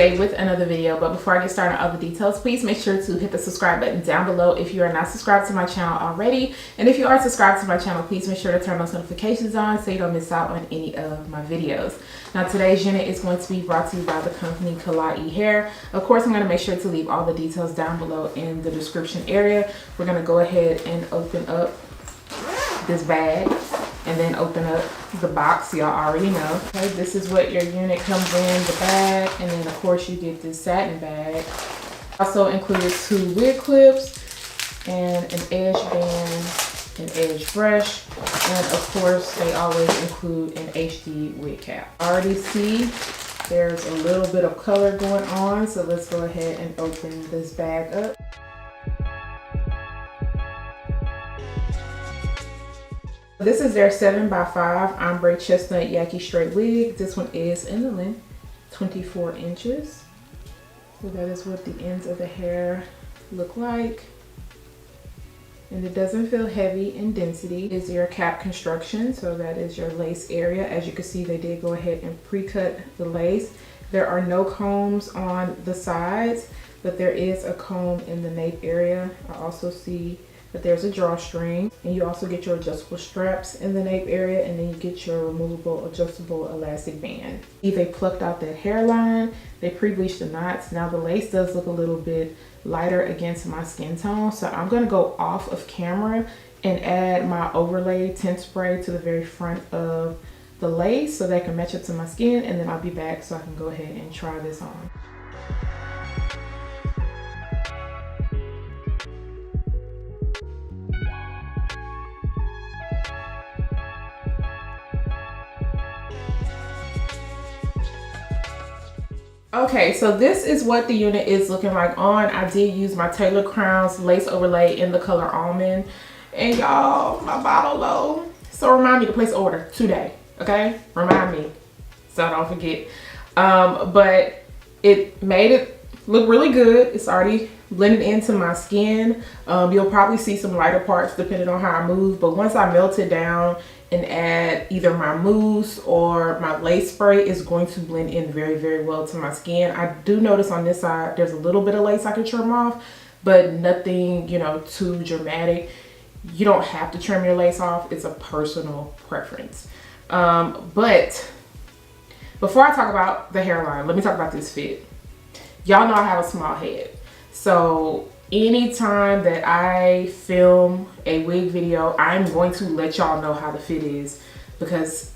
today with another video, but before I get started on all the details, please make sure to hit the subscribe button down below if you are not subscribed to my channel already. And if you are subscribed to my channel, please make sure to turn those notifications on so you don't miss out on any of my videos. Now today's unit is going to be brought to you by the company Klaiyi hair. Of course, I'm going to make sure to leave all the details down below in the description area. We're going to go ahead and open up this bag and then open up the box. Y'all already know. Okay, this is what your unit comes in, the bag, and then of course you get this satin bag. Also included 2 wig clips and an edge band, an edge brush, and of course they always include an HD wig cap. I already see there's a little bit of color going on, so let's go ahead and open this bag up. This is their 7x5 Ombre Chestnut Yaki straight wig. This one is in the length 24 inches. So that is what the ends of the hair look like. And it doesn't feel heavy in density. Is your cap construction, so that is your lace area. As you can see, they did go ahead and pre-cut the lace. There are no combs on the sides, but there is a comb in the nape area. I also see that there's a drawstring, and you also get your adjustable straps in the nape area, and then you get your removable adjustable elastic band. They plucked out that hairline, they pre-bleached the knots. Now the lace does look a little bit lighter against my skin tone, so I'm gonna go off of camera and add my overlay tint spray to the very front of the lace so that I can match up to my skin, and then I'll be back so I can go ahead and try this on. Okay, so this is what the unit is looking like on. I did use my Taylor Crowns lace overlay in the color almond. And y'all, my bottle low. So remind me to place order today, okay? Remind me so I don't forget. But it made it look really good. It's already blended into my skin. You'll probably see some lighter parts depending on how I move. But once I melt it down and add either my mousse or my lace spray, is going to blend in very, very well to my skin. I do notice on this side there's a little bit of lace I can trim off, but nothing, you know, too dramatic. You don't have to trim your lace off. It's a personal preference. But before I talk about the hairline, let me talk about this fit. Y'all know I have a small head, so anytime that I film a wig video, I'm going to let y'all know how the fit is, because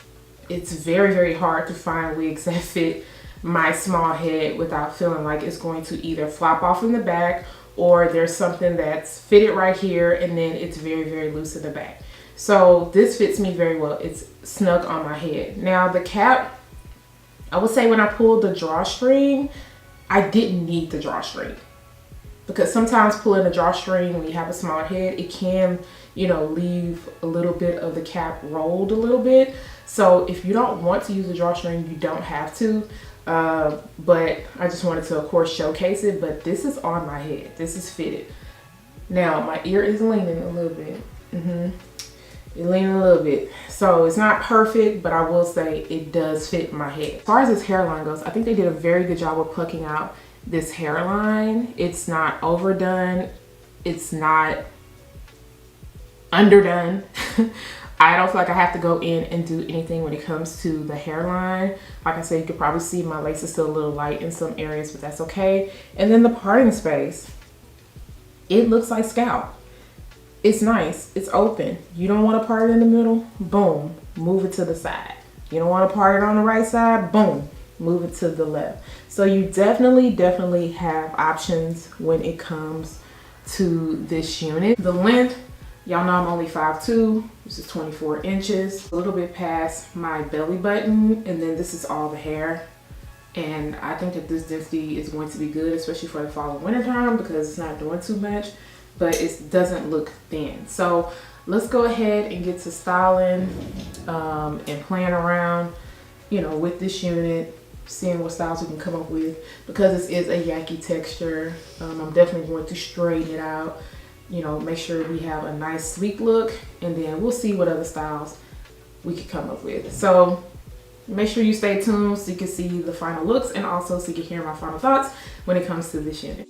it's very, very hard to find wigs that fit my small head without feeling like it's going to either flop off in the back, or there's something that's fitted right here and then it's very, very loose in the back. So this fits me very well. It's snug on my head. Now the cap, I would say when I pulled the drawstring, I didn't need the drawstring, because sometimes pulling a drawstring when you have a small head, it can, you know, leave a little bit of the cap rolled a little bit. So if you don't want to use the drawstring, you don't have to. But I just wanted to, of course, showcase it. But this is on my head. This is fitted. Now my ear is leaning a little bit. It's leaning a little bit. So it's not perfect, but I will say it does fit my head. As far as this hairline goes, I think they did a very good job of plucking out this hairline. It's not overdone. It's not underdone. I don't feel like I have to go in and do anything when it comes to the hairline. Like I said, you could probably see my lace is still a little light in some areas, but that's okay. And then the parting space, it looks like scalp. It's nice. It's open. You don't want to part it in the middle? Boom. Move it to the side. You don't want to part it on the right side? Boom. Move it to the left. So you definitely have options when it comes to this unit. The length, y'all know I'm only 5'2". This is 24 inches, a little bit past my belly button, and then this is all the hair. And I think that this density is going to be good, especially for the fall and winter time, because it's not doing too much, but it doesn't look thin. So let's go ahead and get to styling and playing around, you know, with this unit, seeing what styles we can come up with. Because this is a Yaki texture, I'm definitely going to straighten it out, you know, make sure we have a nice sleek look, and then we'll see what other styles we could come up with. So make sure you stay tuned so you can see the final looks and also so you can hear my final thoughts when it comes to this unit.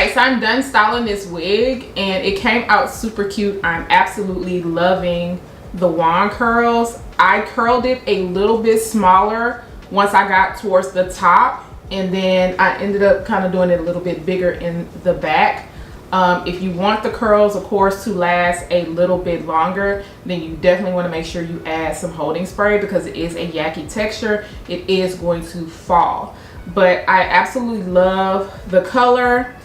Okay, so I'm done styling this wig and it came out super cute. I'm absolutely loving the wand curls. I curled it a little bit smaller once I got towards the top, and then I ended up kind of doing it a little bit bigger in the back. If you want the curls, of course, to last a little bit longer, then you definitely want to make sure you add some holding spray because it is a Yaki texture. It is going to fall. But I absolutely love the color.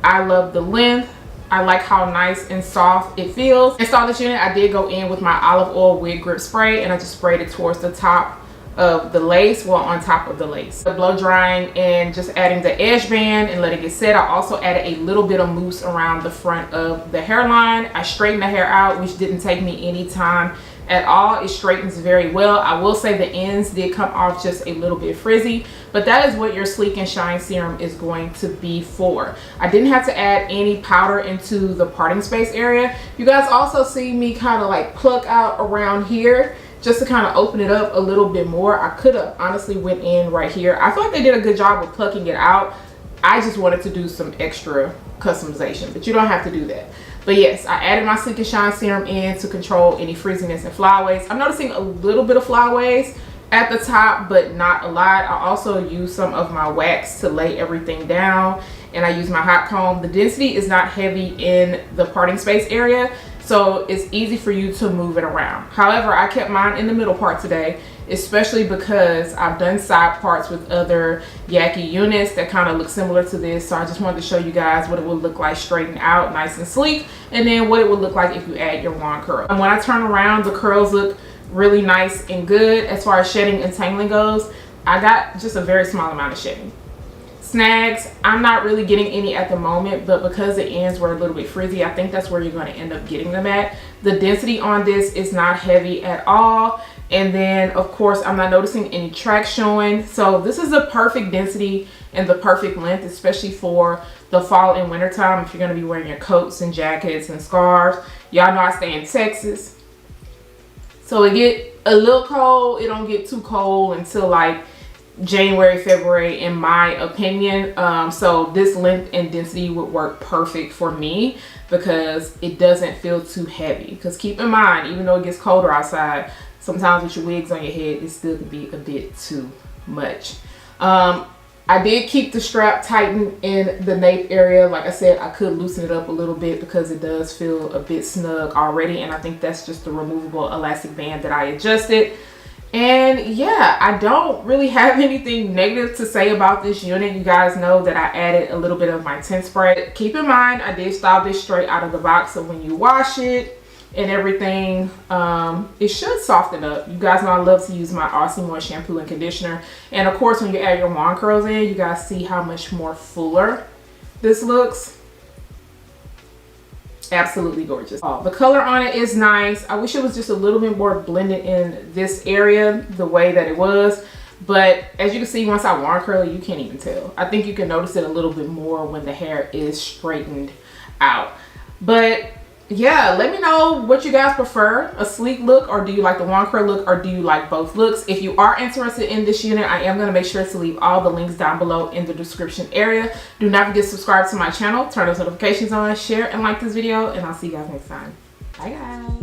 I love the length. I like how nice and soft it feels. To install this unit, I did go in with my olive oil wig grip spray, and I just sprayed it towards the top of the lace, well, on top of the lace. The blow drying and just adding the edge band and letting it set. I also added a little bit of mousse around the front of the hairline. I straightened the hair out, which didn't take me any time at all. It straightens very well. I will say the ends did come off just a little bit frizzy, but that is what your Sleek and Shine serum is going to be for. I didn't have to add any powder into the parting space area. You guys also see me kind of like pluck out around here just to kind of open it up a little bit more. I could have honestly went in right here. I feel like they did a good job of plucking it out. I just wanted to do some extra customization, but you don't have to do that. But yes, I added my Sleek and Shine serum in to control any frizziness and flyaways. I'm noticing a little bit of flyaways at the top, but not a lot. I also use some of my wax to lay everything down, and I use my hot comb. The density is not heavy in the parting space area, so it's easy for you to move it around. However, I kept mine in the middle part today, especially because I've done side parts with other Yaki units that kind of look similar to this. So I just wanted to show you guys what it would look like straightened out, nice and sleek, and then what it would look like if you add your wand curl. And when I turn around, the curls look really nice and good. As far as shedding and tangling goes, I got just a very small amount of shedding. Snags, I'm not really getting any at the moment, but because the ends were a little bit frizzy, I think that's where you're going to end up getting them at. The density on this is not heavy at all. And then of course, I'm not noticing any tracks showing. So this is the perfect density and the perfect length, especially for the fall and winter time. If you're going to be wearing your coats and jackets and scarves. Y'all know I stay in Texas, so it get a little cold. It don't get too cold until like January, February, in my opinion. So this length and density would work perfect for me because it doesn't feel too heavy. Because keep in mind, even though it gets colder outside, sometimes with your wigs on your head, it still could be a bit too much. I did keep the strap tightened in the nape area. Like I said, I could loosen it up a little bit because it does feel a bit snug already. And I think that's just the removable elastic band that I adjusted. And yeah, I don't really have anything negative to say about this unit. You guys know that I added a little bit of my tint spray. Keep in mind, I did style this straight out of the box, so when you wash it and everything, it should soften up. You guys know I love to use my Aussie Moist shampoo and conditioner. And of course, when you add your wand curls in, you guys see how much more fuller this looks. Absolutely gorgeous. The color on it is nice. I wish it was just a little bit more blended in this area the way that it was, but as you can see, once I wand curl it, you can't even tell. I think you can notice it a little bit more when the hair is straightened out. But yeah, let me know what you guys prefer, a sleek look, or do you like the wand curl look, or do you like both looks? If you are interested in this unit, I am going to make sure to leave all the links down below in the description area. Do not forget to subscribe to my channel, turn those notifications on, share and like this video, and I'll see you guys next time. Bye guys.